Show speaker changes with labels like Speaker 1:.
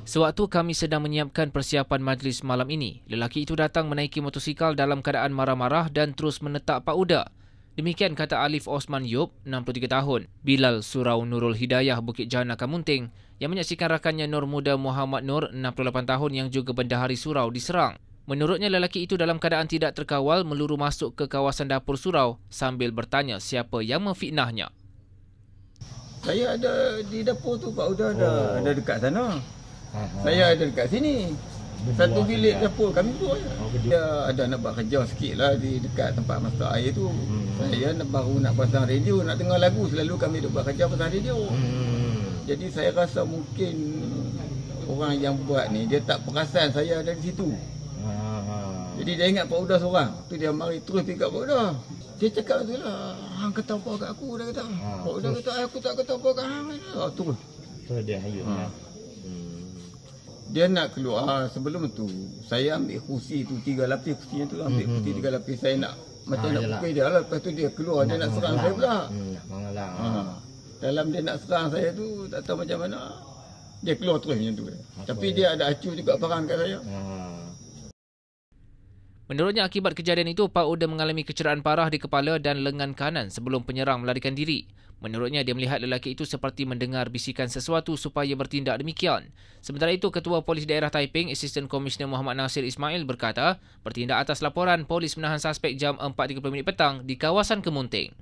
Speaker 1: Sewaktu kami sedang menyiapkan persiapan majlis malam ini, lelaki itu datang menaiki motosikal dalam keadaan marah-marah dan terus menetak Pak Uda. Demikian kata Alif Osman Yop, 63 tahun, Bilal Surau Nurul Hidayah Bukit Jana Kamunting, yang menyaksikan rakannya Nur Muda Muhammad Nur, 68 tahun yang juga bendahari surau diserang. Menurutnya lelaki itu dalam keadaan tidak terkawal meluru masuk ke kawasan dapur surau sambil bertanya siapa yang memfitnahnya.
Speaker 2: Saya ada di dapur tu, Pak Uda ada dekat sana. Saya ada dekat sini. Satu bilik dapur kami tu. Dia ada nak buat kerja sikit lah di dekat tempat masak air tu. Saya baru nak pasang radio, nak dengar lagu. Selalu kami duk buat kerja pasang radio. Jadi saya rasa mungkin orang yang buat ni dia tak perasan saya ada di situ. Jadi dia ingat Pak Uda seorang. Tu dia mari terus pick up Pak Uda. Dia cakap tu lah, hang kata apa kat aku, dia kata. Pak Uda kata aku tak kata apa kat hang. Terus.
Speaker 3: Tu dia hayut lah.
Speaker 2: Dia nak keluar. Sebelum tu saya ambil kursi tu 3 lapis, kursinya tu ambil kursi 3 lapis. Saya nak macam nak pukul dia lah. Lepas tu dia keluar, dia nak serang saya pula. Dalam dia nak serang saya tu, tak tahu macam mana, dia keluar terus macam tu. Tapi dia ada acu juga parang kat saya.
Speaker 1: Menurutnya akibat kejadian itu, Pak Uda mengalami kecederaan parah di kepala dan lengan kanan sebelum penyerang melarikan diri. Menurutnya, dia melihat lelaki itu seperti mendengar bisikan sesuatu supaya bertindak demikian. Sementara itu, Ketua Polis Daerah Taiping, Assistant Commissioner Muhammad Nasir Ismail berkata, bertindak atas laporan polis menahan suspek jam 4.30 petang di kawasan Kemunting.